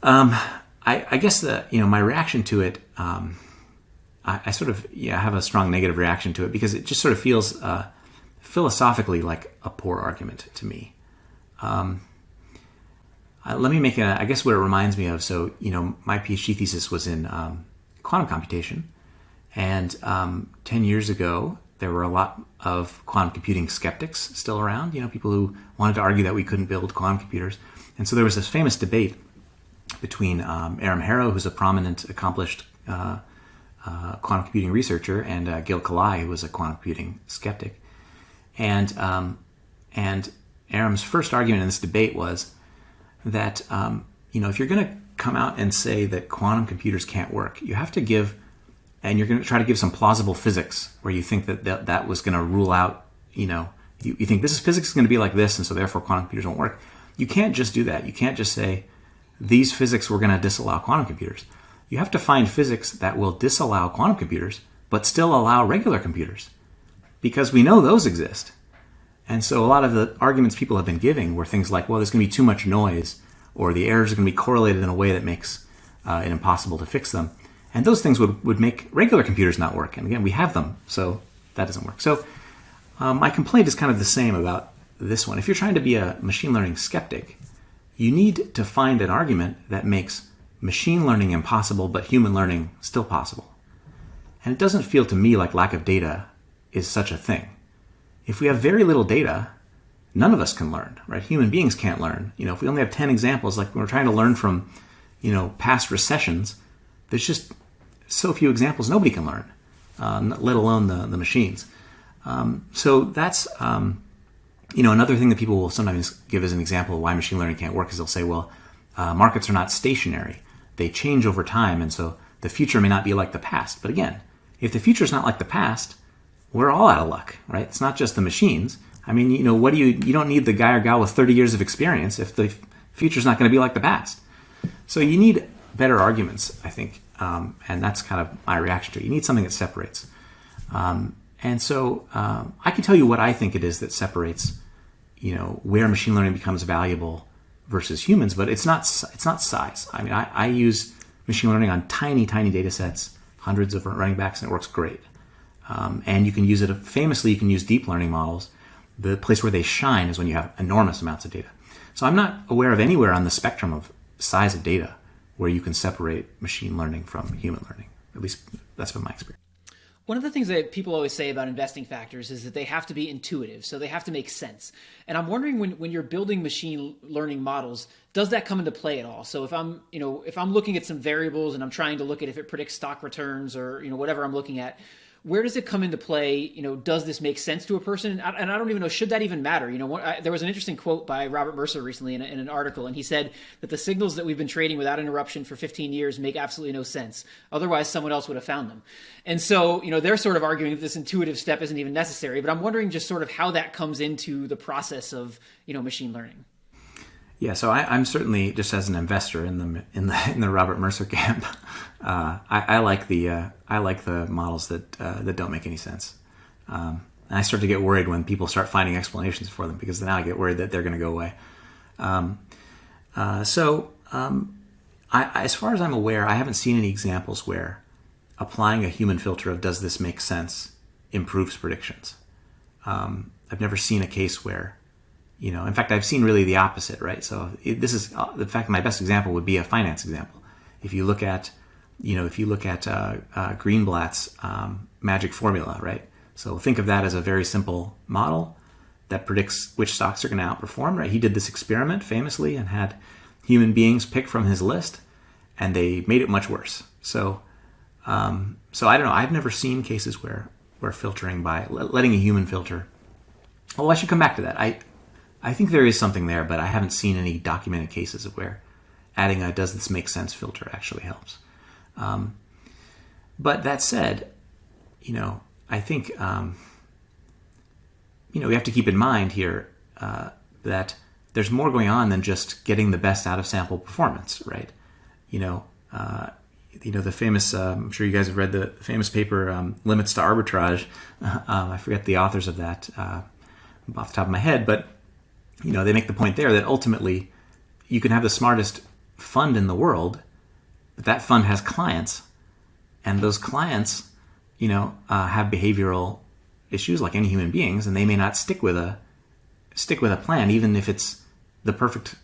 C: I guess my reaction to it, I sort of have a strong negative reaction to it, because it just sort of feels philosophically like a poor argument to me. Let me make I guess what it reminds me of. So, my PhD thesis was in quantum computation. And 10 years ago, there were a lot of quantum computing skeptics still around, people who wanted to argue that we couldn't build quantum computers. And so there was this famous debate between Aram Harrow, who's a prominent, accomplished quantum computing researcher, and Gil Kalai, who was a quantum computing skeptic. And Aram's first argument in this debate was that, if you're going to come out and say that quantum computers can't work, you have to give, and you're going to try to give some plausible physics where you think that was going to rule out, you think this is physics is going to be like this, and so therefore quantum computers won't work. You can't just do that. You can't just say, these physics we're going to disallow quantum computers. You have to find physics that will disallow quantum computers, but still allow regular computers, because we know those exist. And so a lot of the arguments people have been giving were things like, well, there's going to be too much noise, or the errors are going to be correlated in a way that makes it impossible to fix them. And those things would make regular computers not work. And again, we have them, so that doesn't work. So my complaint is kind of the same about this one. If you're trying to be a machine learning skeptic, you need to find an argument that makes machine learning impossible, but human learning still possible. And it doesn't feel to me like lack of data is such a thing. If we have very little data, none of us can learn, right? Human beings can't learn. If we only have 10 examples, like when we're trying to learn from, past recessions, there's just so few examples, nobody can learn, let alone the machines. So that's another thing that people will sometimes give as an example of why machine learning can't work is they'll say, well, markets are not stationary. They change over time, and so the future may not be like the past. But again, if the future is not like the past, we're all out of luck, right? It's not just the machines. I mean, you don't need the guy or gal with 30 years of experience if the future's not going to be like the past. So you need better arguments, I think, and that's kind of my reaction to it. You need something that separates. And so I can tell you what I think it is that separates, where machine learning becomes valuable versus humans, but it's not size. I mean, I use machine learning on tiny data sets, hundreds of running backs, and it works great. And you can use it, famously, you can use deep learning models. The place where they shine is when you have enormous amounts of data. So I'm not aware of anywhere on the spectrum of size of data where you can separate machine learning from human learning. At least that's been my experience.
D: One of the things that people always say about investing factors is that they have to be intuitive, so they have to make sense. And I'm wondering when you're building machine learning models, does that come into play at all? So if I'm looking at some variables and I'm trying to look at if it predicts stock returns or whatever I'm looking at, where does it come into play? Does this make sense to a person? And I don't even know, should that even matter? There was an interesting quote by Robert Mercer recently in an article, and he said that the signals that we've been trading without interruption for 15 years make absolutely no sense. Otherwise, someone else would have found them. And so, they're sort of arguing that this intuitive step isn't even necessary. But I'm wondering just sort of how that comes into the process of, machine learning.
C: Yeah, so I'm certainly, just as an investor in the Robert Mercer camp, I like the models that don't make any sense, and I start to get worried when people start finding explanations for them, because then I get worried that they're going to go away. As far as I'm aware, I haven't seen any examples where applying a human filter of "does this make sense" improves predictions. I've never seen a case where. In fact, I've seen really the opposite, right? So this is, in fact, my best example would be a finance example. If you look at, Greenblatt's magic formula, right? So think of that as a very simple model that predicts which stocks are going to outperform, right? He did this experiment famously and had human beings pick from his list, and they made it much worse. So I don't know. I've never seen cases where filtering by letting a human filter. Oh, I should come back to that. I think there is something there, but I haven't seen any documented cases of where adding a "does this make sense" filter actually helps. But that said, I think, we have to keep in mind here that there's more going on than just getting the best out of sample performance, right? The famous, I'm sure you guys have read the famous paper, Limits to Arbitrage. I forget the authors of that off the top of my head, but they make the point there that ultimately you can have the smartest fund in the world, but that fund has clients, and those clients, have behavioral issues like any human beings, and they may not stick with a plan, even if it's the perfect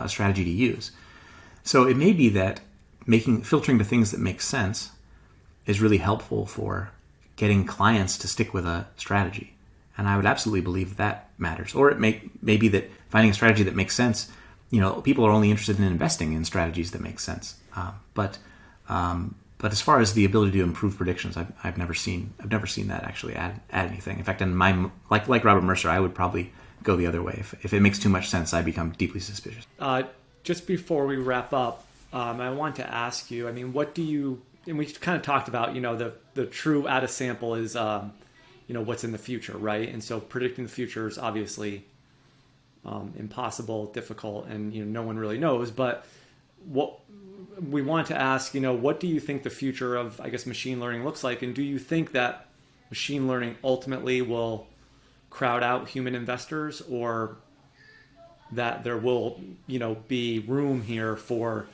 C: strategy to use. So it may be that filtering to things that make sense is really helpful for getting clients to stick with a strategy. And I would absolutely believe that matters. Or it may be that finding a strategy that makes sense, people are only interested in investing in strategies that make sense. But as far as the ability to improve predictions, I've never seen that actually add anything. In fact, like Robert Mercer, I would probably go the other way. If it makes too much sense, I become deeply suspicious.
A: Just before we wrap up, I want to ask you, what do you, and we kind of talked about, the true out of sample is, what's in the future, right? And so predicting the future is obviously impossible, difficult, and no one really knows. But what we want to ask, what do you think the future of, machine learning looks like? And do you think that machine learning ultimately will crowd out human investors, or that there will, be room here for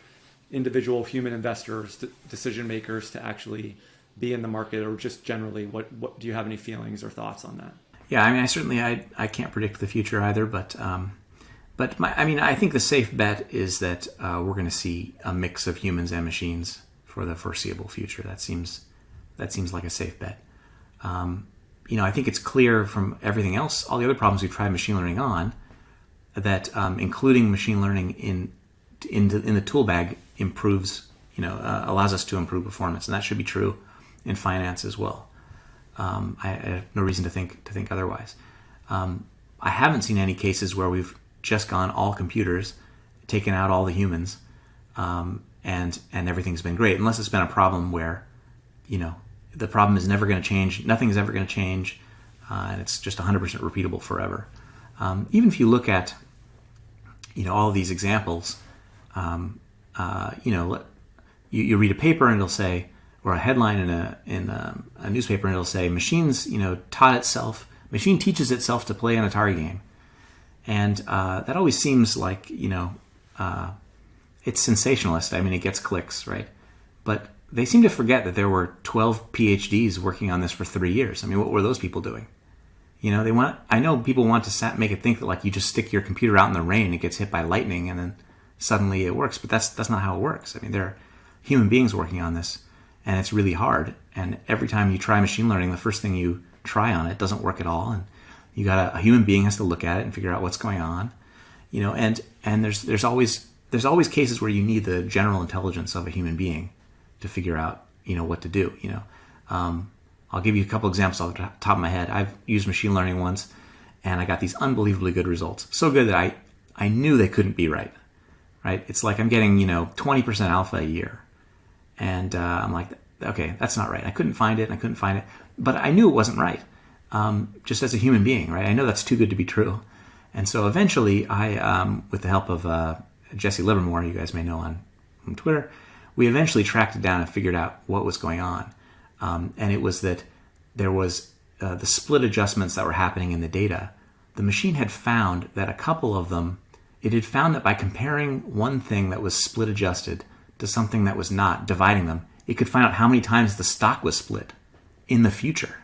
A: individual human investors, decision makers, to actually be in the market? Or just generally, what do you have any feelings or thoughts on that?
C: Yeah, I can't predict the future either, but I think the safe bet is that we're going to see a mix of humans and machines for the foreseeable future. That seems like a safe bet. I think it's clear from everything else, all the other problems we've tried machine learning on, that including machine learning in the tool bag improves allows us to improve performance, and that should be true in finance as well. I have no reason to think otherwise. I haven't seen any cases where we've just gone all computers, taken out all the humans, and everything's been great, unless it's been a problem where, the problem is never going to change, nothing is ever going to change, and it's just 100% repeatable forever. Even if you look at, all of these examples, you read a paper and it'll say, or a headline in a newspaper and it'll say, machine teaches itself to play an Atari game. And that always seems like, it's sensationalist. I mean, it gets clicks, right? But they seem to forget that there were 12 Ph.D.s working on this for 3 years. I mean, what were those people doing? I know people want to make it think that like you just stick your computer out in the rain, it gets hit by lightning, and then suddenly it works. But that's not how it works. I mean, there are human beings working on this, and it's really hard. And every time you try machine learning, the first thing you try on it doesn't work at all, and you got a human being has to look at it and figure out what's going on. And there's always cases where you need the general intelligence of a human being to figure out what to do. I'll give you a couple examples off the top of my head. I've used machine learning once, and I got these unbelievably good results. So good that I knew they couldn't be right. Right? It's like I'm getting 20% alpha a year, and I'm like, okay, that's not right. I couldn't find it, but I knew it wasn't right. Just as a human being, right? I know that's too good to be true. And so eventually I, with the help of Jesse Livermore, you guys may know on Twitter, we eventually tracked it down and figured out what was going on. And it was that there was the split adjustments that were happening in the data. The machine had found that a couple of them, it had found that by comparing one thing that was split adjusted to something that was not, dividing them, it could find out how many times the stock was split in the future.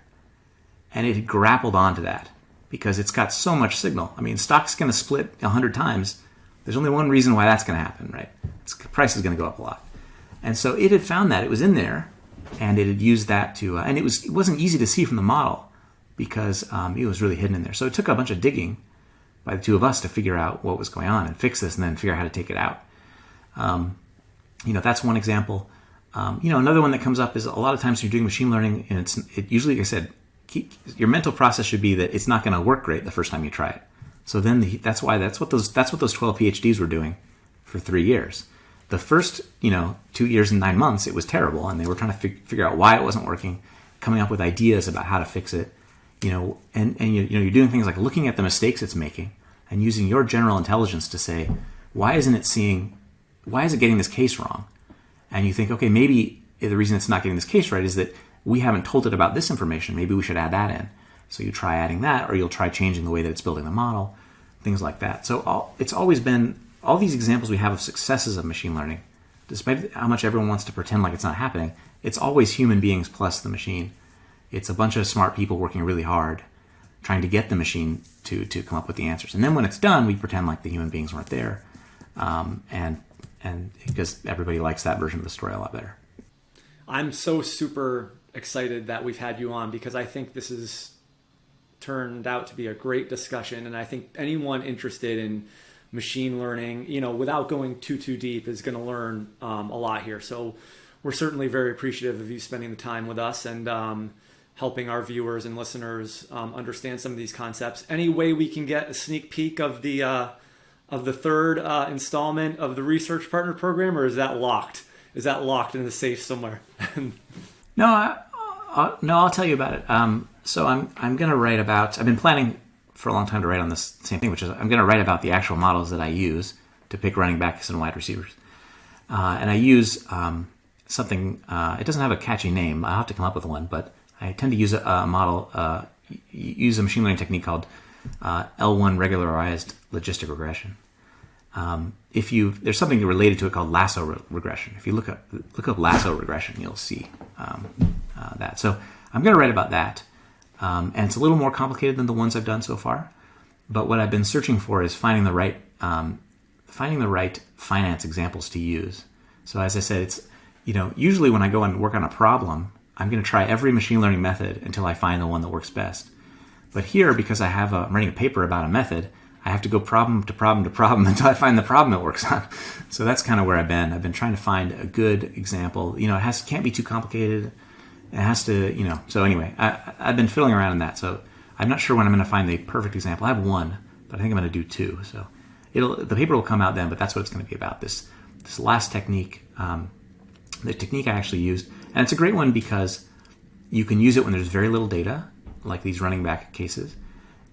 C: And it had grappled onto that because it's got so much signal. I mean, stock's going to split 100 times. There's only one reason why that's going to happen, right? Price is going to go up a lot. And so it had found that. It was in there, and it had used that to... and it wasn't easy to see from the model because it was really hidden in there. So it took a bunch of digging by the two of us to figure out what was going on and fix this and then figure out how to take it out. That's one example. Another one that comes up is a lot of times when you're doing machine learning, and it usually, like I said, your mental process should be that it's not going to work great the first time you try it. So then that's what those 12 PhDs were doing for 3 years. The first 2 years and 9 months it was terrible, and they were trying to figure out why it wasn't working, coming up with ideas about how to fix it. And you're doing things like looking at the mistakes it's making and using your general intelligence to say, why is it getting this case wrong? And you think, okay, maybe the reason it's not getting this case right is that we haven't told it about this information. Maybe we should add that in. So you try adding that, or you'll try changing the way that it's building the model, things like that. So it's always been, all these examples we have of successes of machine learning, despite how much everyone wants to pretend like it's not happening, it's always human beings plus the machine. It's a bunch of smart people working really hard, trying to get the machine to come up with the answers. And then when it's done, we pretend like the human beings weren't there. And because everybody likes that version of the story a lot better.
A: I'm so super excited that we've had you on because I think this has turned out to be a great discussion. And I think anyone interested in machine learning, without going too deep, is going to learn a lot here. So we're certainly very appreciative of you spending the time with us and helping our viewers and listeners understand some of these concepts. Any way we can get a sneak peek of the third installment of the Research Partner Program, or is that locked? Is that locked in the safe somewhere?
C: No, I'll tell you about it. So I'm going to write about, I've been planning for a long time to write on this same thing, which is I'm going to write about the actual models that I use to pick running backs and wide receivers. And I use something, it doesn't have a catchy name. I'll have to come up with one, but I tend to use a model, use a machine learning technique called L1 regularized logistic regression. There's something related to it called lasso regression. If you look up lasso regression, you'll see that. So I'm going to write about that, and it's a little more complicated than the ones I've done so far. But what I've been searching for is finding the right finance examples to use. So as I said, it's usually when I go and work on a problem, I'm going to try every machine learning method until I find the one that works best. But here, because I'm writing a paper about a method, I have to go problem to problem to problem until I find the problem it works on. So that's kind of where I've been. I've been trying to find a good example. It can't be too complicated. It has to, so anyway, I've been fiddling around in that. So I'm not sure when I'm going to find the perfect example. I have one, but I think I'm going to do two. So the paper will come out then, but that's what it's going to be about. This last technique, the technique I actually used, and it's a great one because you can use it when there's very little data, like these running back cases,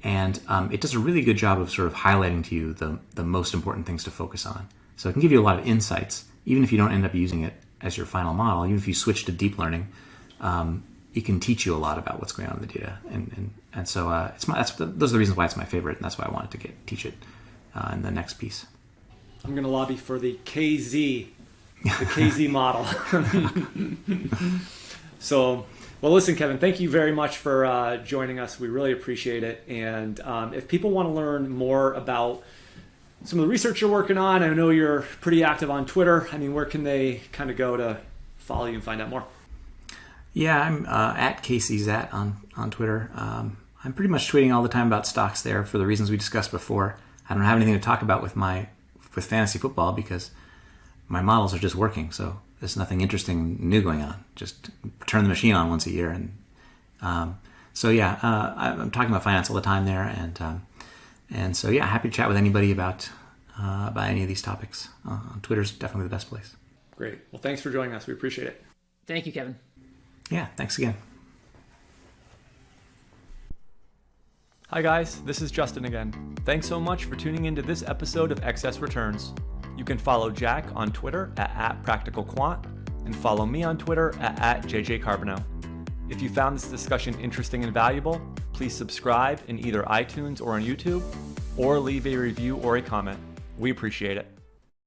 C: and it does a really good job of sort of highlighting to you the most important things to focus on. So it can give you a lot of insights, even if you don't end up using it as your final model. Even if you switch to deep learning, it can teach you a lot about what's going on in the data, and so those are the reasons why it's my favorite, and that's why I wanted to teach it in the next piece.
A: I'm going to lobby for the KZ model. So, well, listen, Kevin, thank you very much for joining us. We really appreciate it. And if people want to learn more about some of the research you're working on, I know you're pretty active on Twitter. I mean, where can they kind of go to follow you and find out more?
C: Yeah, I'm at KCZat on Twitter. I'm pretty much tweeting all the time about stocks there for the reasons we discussed before. I don't have anything to talk about with fantasy football because my models are just working. So there's nothing interesting new going on. Just turn the machine on once a year, and I'm talking about finance all the time there, and so yeah, happy to chat with anybody about any of these topics. Twitter's definitely the best place.
A: Great. Well, thanks for joining us. We appreciate it.
D: Thank you, Kevin.
C: Yeah, thanks again.
A: Hi guys, this is Justin again. Thanks so much for tuning into this episode of Excess Returns. You can follow Jack on Twitter at @PracticalQuant and follow me on Twitter at JJCarbonell. If you found this discussion interesting and valuable, please subscribe in either iTunes or on YouTube, or leave a review or a comment. We appreciate it.